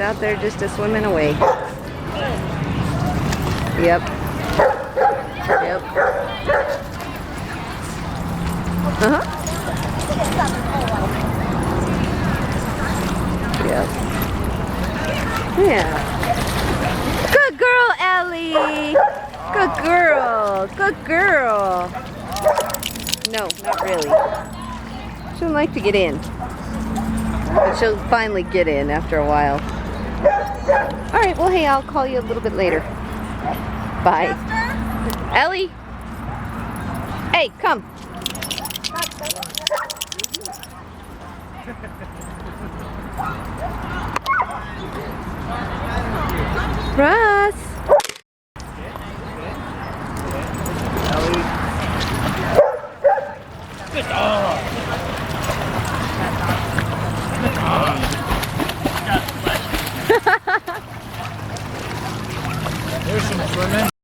Out there just a swimming away. Yep. Yep. Uh-huh. Yep. Yeah. Good girl, Ellie. Good girl. Good girl. No, not really. She doesn't like to get in. But she'll finally get in after a while. Alright, well hey, I'll call you a little bit later. Bye. Ellie! Hey, come! Russ! Good dog! There's some swimming.